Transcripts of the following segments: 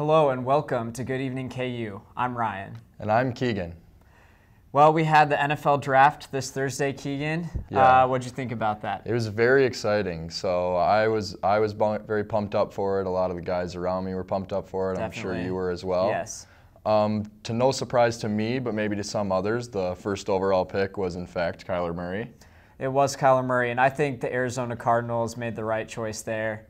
Hello and welcome to Good Evening KU. I'm Ryan. And I'm Keegan. Well, we had the NFL draft this Thursday, Keegan. Yeah. What'd you think about that? It was very exciting. So I was very pumped up for it. A lot of the guys around me were pumped up for it. Definitely. I'm sure you were as well. Yes. To no surprise to me, but maybe to some others, the first overall pick was in fact Kyler Murray. It was Kyler Murray, and I think the Arizona Cardinals made the right choice there.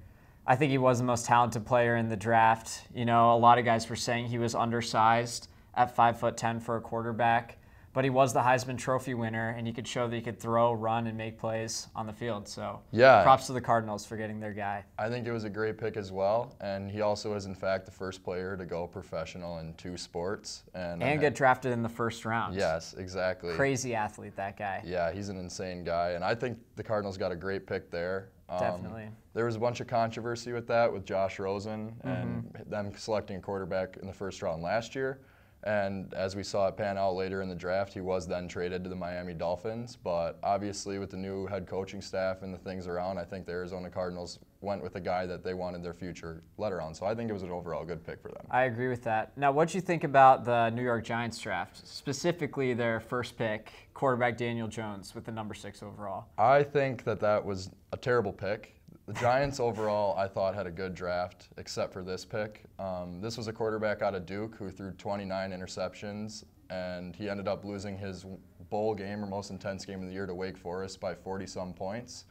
I think he was the most talented player in the draft. You know, a lot of guys were saying he was undersized at 5'10" for a quarterback, but he was the Heisman Trophy winner, and he could show that he could throw, run, and make plays on the field. So yeah, props to the Cardinals for getting their guy. I think it was a great pick as well, and he also is in fact the first player to go professional in 2 sports. And get drafted in the first round. Yes, exactly. Crazy athlete, that guy. Yeah, he's an insane guy, and I think the Cardinals got a great pick there. Definitely. There was a bunch of controversy with that, with Josh Rosen and them selecting a quarterback in the first round last year. And as we saw it pan out later in the draft, he was then traded to the Miami Dolphins. But obviously with the new head coaching staff and the things around, I think the Arizona Cardinals went with a guy that they wanted their future led around. So I think it was an overall good pick for them. I agree with that. Now, what do you think about the New York Giants draft, specifically their first pick, quarterback Daniel Jones with the number 6 overall? I think that was a terrible pick. The Giants overall, I thought, had a good draft, except for this pick. This was a quarterback out of Duke who threw 29 interceptions, and he ended up losing his bowl game, or most intense game of the year, to Wake Forest by 40-some points.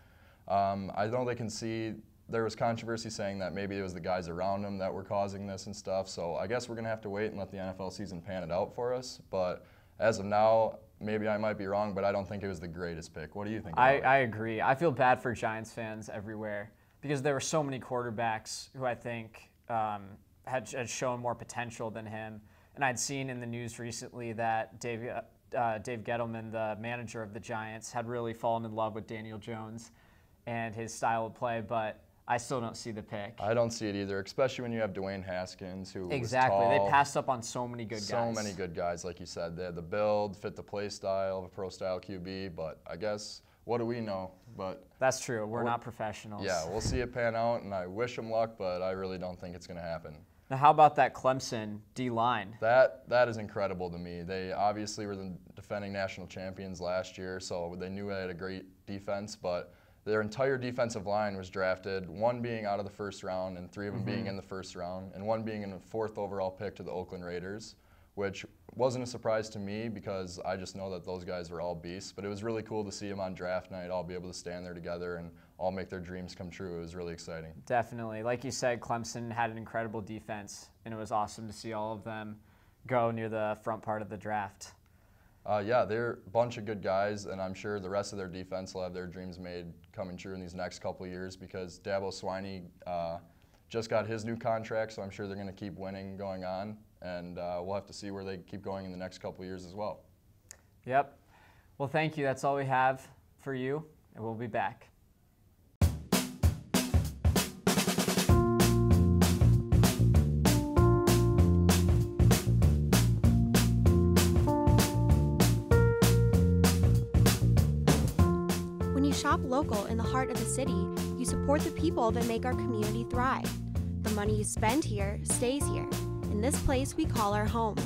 I know they can see there was controversy saying that maybe it was the guys around him that were causing this and stuff, so I guess we're going to have to wait and let the NFL season pan it out for us. But as of now, maybe I might be wrong, but I don't think it was the greatest pick. What do you think about it? I agree. I feel bad for Giants fans everywhere because there were so many quarterbacks who I think had shown more potential than him. And I'd seen in the news recently that Dave Gettleman, the manager of the Giants, had really fallen in love with Daniel Jones and his style of play, but I still don't see the pick. I don't see it either, especially when you have Dwayne Haskins, who exactly. was tall. They passed up on so many good guys. So many good guys, like you said. They had the build, fit the play style of a pro-style QB, but I guess, what do we know? But that's true. We're not professionals. Yeah, we'll see it pan out, and I wish them luck, but I really don't think it's going to happen. Now, how about that Clemson D-line? That is incredible to me. They obviously were the defending national champions last year, so they knew they had a great defense, but their entire defensive line was drafted, 1 being out of the first round and 3 of them being in the first round, and 1 being in the 4th overall pick to the Oakland Raiders, which wasn't a surprise to me because I just know that those guys were all beasts. But it was really cool to see them on draft night, all be able to stand there together and all make their dreams come true. It was really exciting. Definitely. Like you said, Clemson had an incredible defense, and it was awesome to see all of them go near the front part of the draft. Yeah, they're a bunch of good guys, and I'm sure the rest of their defense will have their dreams made coming true in these next couple of years because Dabo Swinney just got his new contract, so I'm sure they're going to keep winning going on, and we'll have to see where they keep going in the next couple of years as well. Yep. Well, thank you. That's all we have for you, and we'll be back. Shop local in the heart of the city, you support the people that make our community thrive. The money you spend here stays here, in this place we call our home.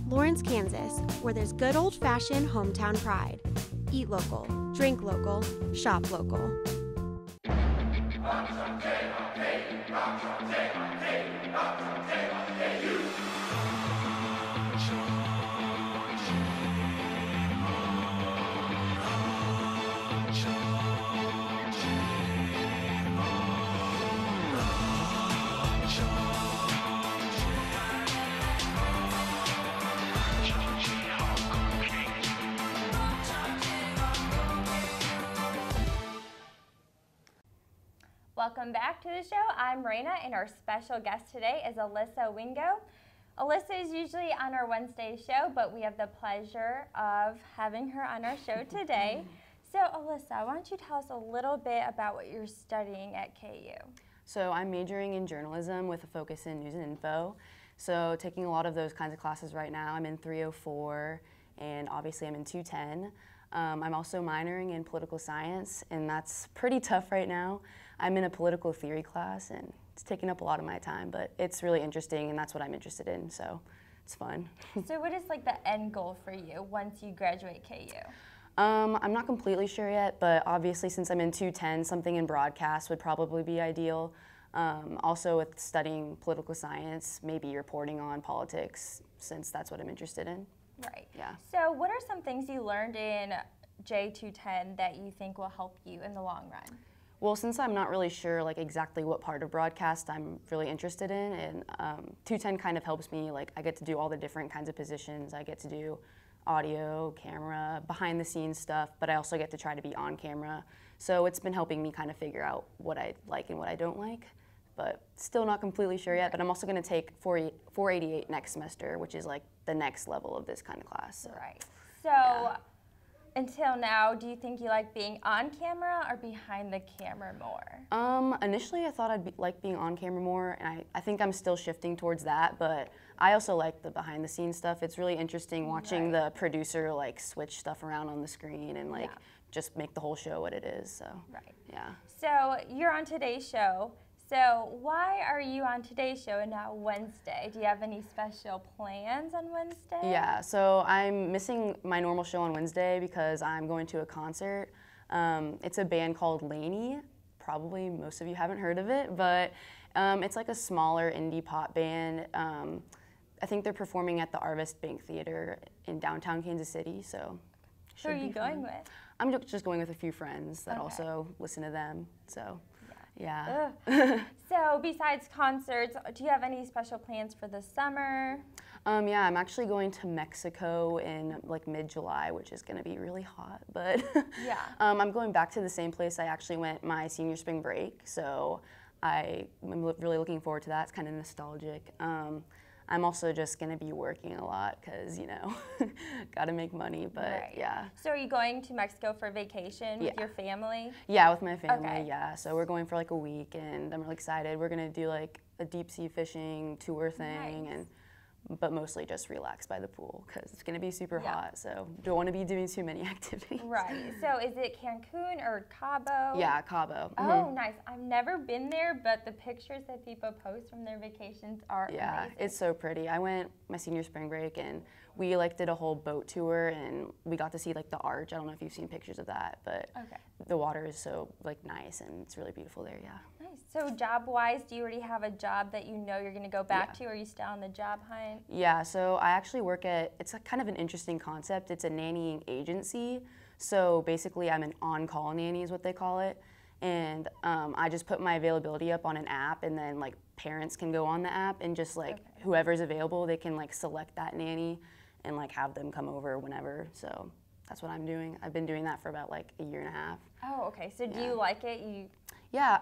Lawrence, Kansas, where there's good old-fashioned hometown pride. Eat local, drink local, shop local. Welcome back to the show. I'm Raina, and our special guest today is Alyssa Wingo. Alyssa is usually on our Wednesday show, but we have the pleasure of having her on our show today. So Alyssa, why don't you tell us a little bit about what you're studying at KU? So I'm majoring in journalism with a focus in news and info. So taking a lot of those kinds of classes right now. I'm in 304, and obviously I'm in 210. I'm also minoring in political science, and that's pretty tough right now. I'm in a political theory class, and it's taking up a lot of my time, but it's really interesting, and that's what I'm interested in, so it's fun. So what is like the end goal for you once you graduate KU? I'm not completely sure yet, but obviously since I'm in 210, something in broadcast would probably be ideal. Also with studying political science, maybe reporting on politics, since that's what I'm interested in. Right. Yeah. So what are some things you learned in J210 that you think will help you in the long run? Well, since I'm not really sure like exactly what part of broadcast I'm really interested in, and 210 kind of helps me, like I get to do all the different kinds of positions. I get to do audio, camera, behind the scenes stuff, but I also get to try to be on camera. So it's been helping me kind of figure out what I like and what I don't like, but still not completely sure yet. But I'm also going to take 488 next semester, which is like the next level of this kind of class. So. Right. So until now, do you think you like being on camera or behind the camera more? Initially I thought I'd like being on camera more, and I think I'm still shifting towards that, but I also like the behind the scenes stuff. It's really interesting watching the producer like switch stuff around on the screen and like just make the whole show what it is, so. Right. Yeah. So you're on today's show. So why are you on today's show and not Wednesday? Do you have any special plans on Wednesday? Yeah, so I'm missing my normal show on Wednesday because I'm going to a concert. It's a band called Laney. Probably most of you haven't heard of it, but it's like a smaller indie pop band. I think they're performing at the Arvest Bank Theater in downtown Kansas City, so. Who are you going with? I'm just going with a few friends that also listen to them, so. Yeah. So besides concerts, do you have any special plans for the summer? Yeah, I'm actually going to Mexico in like mid-July, which is going to be really hot, but I'm going back to the same place I actually went my senior spring break, so I'm really looking forward to that. It's kind of nostalgic. I'm also just going to be working a lot because, you know, got to make money, but yeah. So are you going to Mexico for vacation with your family? Yeah, with my family, yeah. So we're going for like a week, and I'm really excited. We're going to do like a deep sea fishing tour thing, but mostly just relax by the pool because it's going to be super hot, so don't want to be doing too many activities. Right. So is it Cancun or Cabo? Yeah, Cabo. Oh, nice. I've never been there, but the pictures that people post from their vacations are amazing. It's so pretty. I went my senior spring break, and we like did a whole boat tour, and we got to see like the arch. I don't know if you've seen pictures of that, but the water is so like nice, and it's really beautiful there, yeah. Nice. So job-wise, do you already have a job that you know you're going to go back to, or are you still on the job hunt? Yeah, so I actually work at, it's a kind of an interesting concept. It's a nannying agency. So basically I'm an on-call nanny is what they call it. And I just put my availability up on an app, and then like parents can go on the app and just like whoever's available, they can like select that nanny and like have them come over whenever. So that's what I'm doing. I've been doing that for about like a year and a half. Oh, okay. So do you like it? Yeah,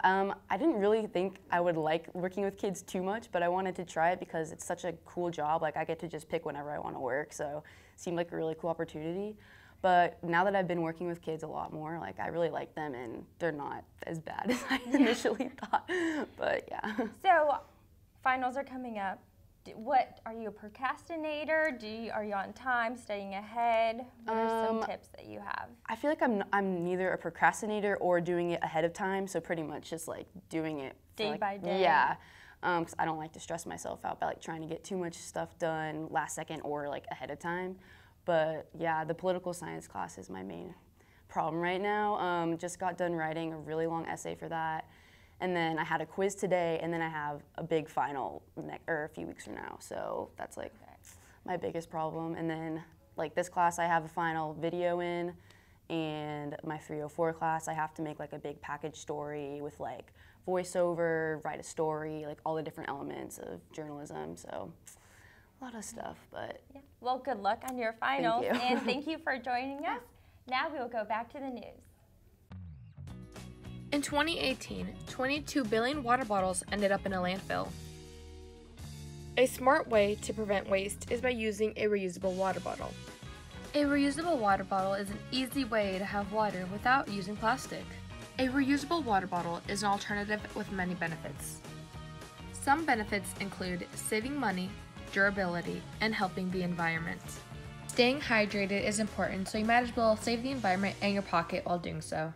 I didn't really think I would like working with kids too much, but I wanted to try it because it's such a cool job. Like I get to just pick whenever I want to work, so it seemed like a really cool opportunity. But now that I've been working with kids a lot more, like I really like them, and they're not as bad as I initially thought. But yeah. So finals are coming up. What are you, a procrastinator? Are you on time, studying ahead? What are some tips that you have? I feel like I'm neither a procrastinator or doing it ahead of time, so pretty much just like doing it day by day. Yeah, because I don't like to stress myself out by like trying to get too much stuff done last second or like ahead of time. But yeah, the political science class is my main problem right now. Just got done writing a really long essay for that. And then I had a quiz today, and then I have a big final a few weeks from now. So that's like my biggest problem. And then like this class I have a final video in, and my 304 class I have to make like a big package story with like voiceover, write a story, like all the different elements of journalism. So a lot of stuff, but. Yeah. Well, good luck on your finals. Thank you. And thank you for joining us. Now we will go back to the news. In 2018, 22 billion water bottles ended up in a landfill. A smart way to prevent waste is by using a reusable water bottle. A reusable water bottle is an easy way to have water without using plastic. A reusable water bottle is an alternative with many benefits. Some benefits include saving money, durability, and helping the environment. Staying hydrated is important, so you might as well save the environment and your pocket while doing so.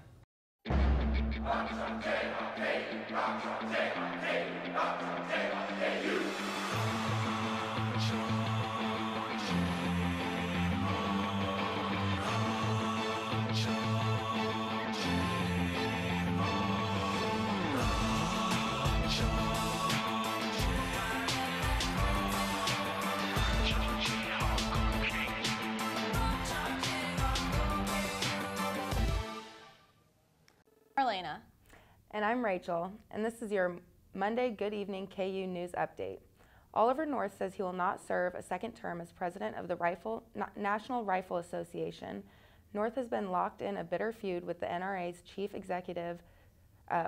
Elena. And I'm Rachel, and this is your Monday Good Evening KU News Update. Oliver North says he will not serve a second term as president of the National Rifle Association. North has been locked in a bitter feud with the NRA's chief executive,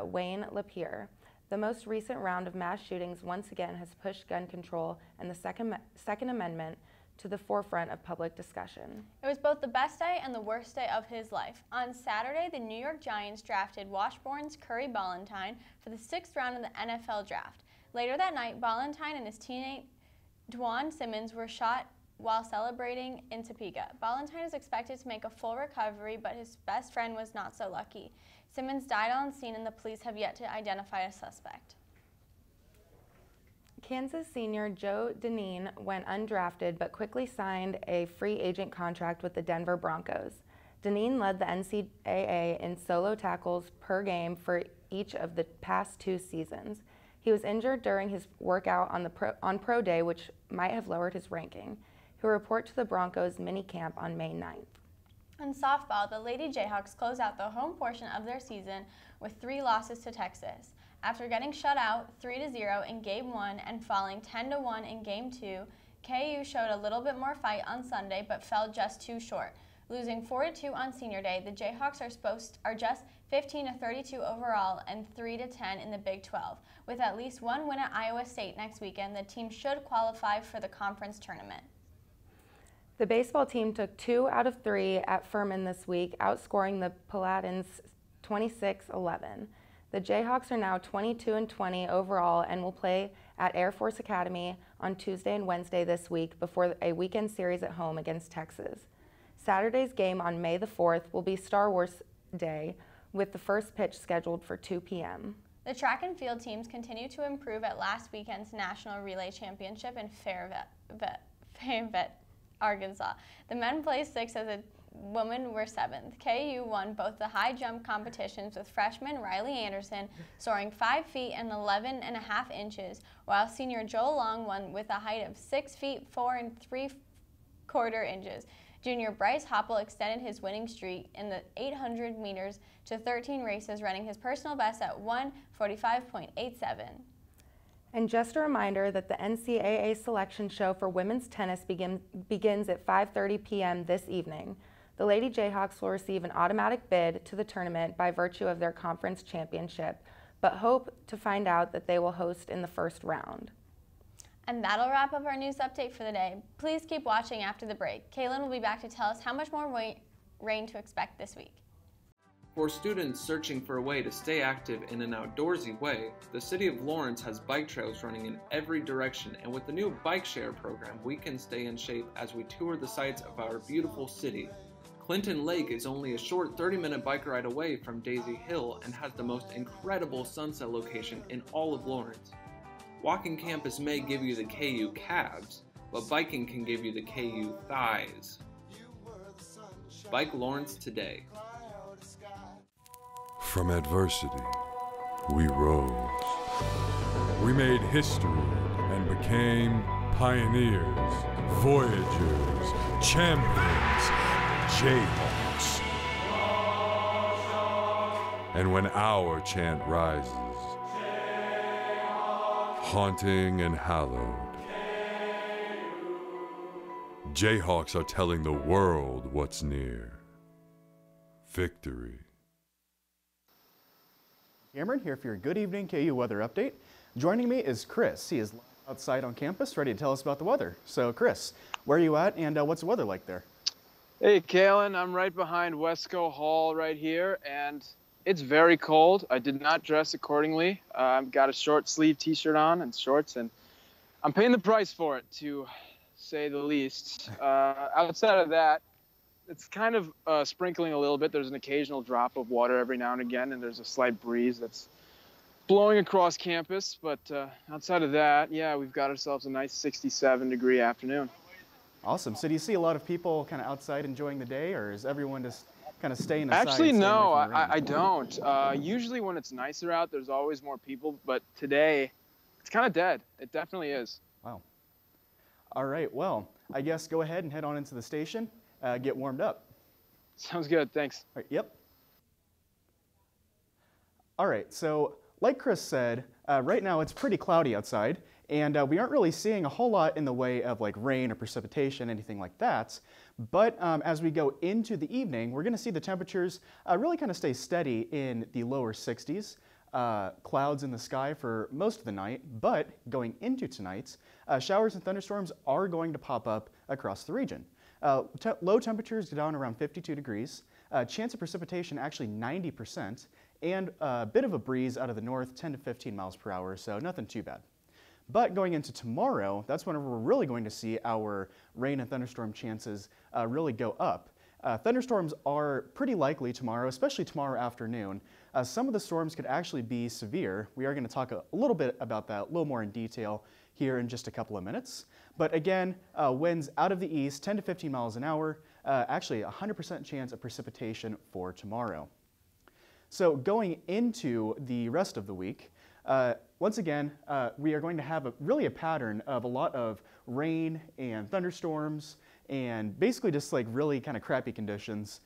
Wayne Lapierre. The most recent round of mass shootings once again has pushed gun control and the Second Amendment to the forefront of public discussion. It was both the best day and the worst day of his life. On Saturday, the New York Giants drafted Washburn's Curry Ballentine for the 6th round of the NFL draft. Later that night, Ballentine and his teammate Dwan Simmons were shot while celebrating in Topeka. Ballentine is expected to make a full recovery, but his best friend was not so lucky. Simmons died on scene and the police have yet to identify a suspect. Kansas senior Joe Deneen went undrafted but quickly signed a free agent contract with the Denver Broncos. Deneen led the NCAA in solo tackles per game for each of the past 2 seasons. He was injured during his workout on Pro Day, which might have lowered his ranking. He'll report to the Broncos minicamp on May 9th. In softball, the Lady Jayhawks closed out the home portion of their season with 3 losses to Texas. After getting shut out 3-0 in Game 1 and falling 10-1 in Game 2, KU showed a little bit more fight on Sunday but fell just too short. Losing 4-2 on Senior Day, the Jayhawks are just 15-32 overall and 3-10 in the Big 12. With at least 1 win at Iowa State next weekend, the team should qualify for the conference tournament. The baseball team took 2 out of 3 at Furman this week, outscoring the Paladins 26-11. The Jayhawks are now 22-20 overall and will play at Air Force Academy on Tuesday and Wednesday this week before a weekend series at home against Texas. Saturday's game on May the 4th will be Star Wars Day, with the first pitch scheduled for 2 p.m. The track and field teams continue to improve at last weekend's National Relay Championship in Fayetteville, Arkansas. The men placed 6th as a women were 7th. KU won both the high jump competitions with freshman Riley Anderson soaring 5 feet and 11.5 inches, while senior Joel Long won with a height of 6 feet 4 3/4 inches. Junior Bryce Hoppel extended his winning streak in the 800 meters to 13 races, running his personal best at 1:45.87. And just a reminder that the NCAA selection show for women's tennis begins at 5:30 p.m. this evening. The Lady Jayhawks will receive an automatic bid to the tournament by virtue of their conference championship, but hope to find out that they will host in the first round. And that'll wrap up our news update for the day. Please keep watching after the break. Kaylin will be back to tell us how much more rain to expect this week. For students searching for a way to stay active in an outdoorsy way, the City of Lawrence has bike trails running in every direction, and with the new bike share program, we can stay in shape as we tour the sights of our beautiful city. Clinton Lake is only a short 30-minute bike ride away from Daisy Hill and has the most incredible sunset location in all of Lawrence. Walking campus may give you the KU calves, but biking can give you the KU thighs. Bike Lawrence today. From adversity, we rose. We made history and became pioneers, voyagers, champions, Jayhawks. And when our chant rises, haunting and hallowed, Jayhawks are telling the world what's near. Victory. Cameron here for your Good Evening KU weather update. Joining me is Chris. He is outside on campus ready to tell us about the weather. So Chris, where are you at and what's the weather like there? Hey Kaylin, I'm right behind Wesco Hall right here and it's very cold. I did not dress accordingly. I've got a short sleeve t-shirt on and shorts and I'm paying the price for it, to say the least. Outside of that, it's kind of sprinkling a little bit. There's an occasional drop of water every now and again, and there's a slight breeze that's blowing across campus. But outside of that, yeah, we've got ourselves a nice 67-degree afternoon. Awesome. So do you see a lot of people kind of outside enjoying the day, or is everyone just kind of staying inside? Actually, no, I don't. Usually when it's nicer out, there's always more people, but today it's kind of dead. It definitely is. Wow. All right, well, I guess go ahead and head on into the station, get warmed up. Sounds good, thanks. All right, yep. All right, so like Chris said, right now it's pretty cloudy outside, and we aren't really seeing a whole lot in the way of like rain or precipitation, anything like that. But as we go into the evening, we're going to see the temperatures really kind of stay steady in the lower 60s. Clouds in the sky for most of the night, but going into tonight, showers and thunderstorms are going to pop up across the region. Low temperatures down around 52 degrees, chance of precipitation actually 90%, and a bit of a breeze out of the north, 10 to 15 miles per hour, so nothing too bad. But going into tomorrow, that's whenever we're really going to see our rain and thunderstorm chances really go up. Thunderstorms are pretty likely tomorrow, especially tomorrow afternoon. Some of the storms could actually be severe. We are going to talk a little bit about that, a little more in detail here in just a couple of minutes. But again, winds out of the east, 10 to 15 miles an hour, actually a 100% chance of precipitation for tomorrow. So going into the rest of the week, once again, we are going to have really a pattern of a lot of rain and thunderstorms and basically just like really kind of crappy conditions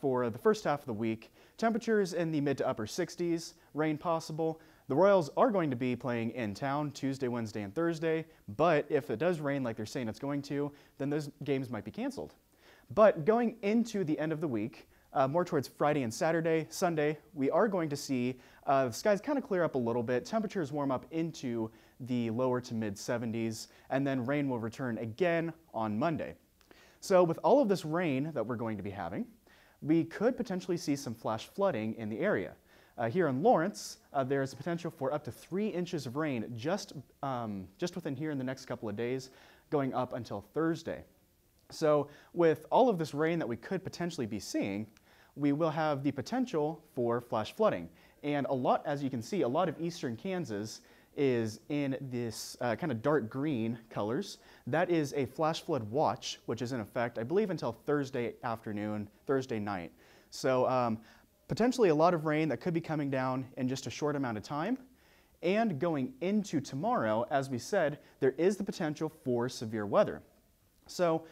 for the first half of the week. Temperatures in the mid to upper 60s, rain possible. The Royals are going to be playing in town Tuesday, Wednesday, and Thursday, but if it does rain like they're saying it's going to, then those games might be canceled. But going into the end of the week, more towards Friday and Saturday, Sunday, we are going to see the skies kind of clear up a little bit, temperatures warm up into the lower to mid 70s, and then rain will return again on Monday. So with all of this rain that we're going to be having, we could potentially see some flash flooding in the area. Here in Lawrence, there's potential for up to 3 inches of rain just within here in the next couple of days, going up until Thursday. So with all of this rain that we could potentially be seeing, we will have the potential for flash flooding. And a lot, as you can see, a lot of eastern Kansas is in this kind of dark green colors. That is a flash flood watch, which is in effect, I believe, until Thursday afternoon, Thursday night. So potentially a lot of rain that could be coming down in just a short amount of time. And going into tomorrow, as we said, there is the potential for severe weather. So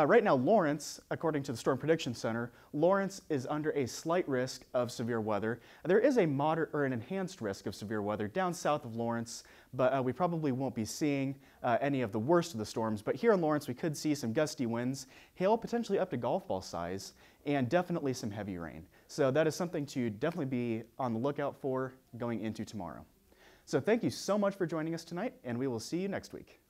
right now, Lawrence, according to the Storm Prediction Center, Lawrence is under a slight risk of severe weather. There is a moderate or an enhanced risk of severe weather down south of Lawrence, but we probably won't be seeing any of the worst of the storms. But here in Lawrence, we could see some gusty winds, hail potentially up to golf ball size, and definitely some heavy rain. So that is something to definitely be on the lookout for going into tomorrow. So thank you so much for joining us tonight, and we will see you next week.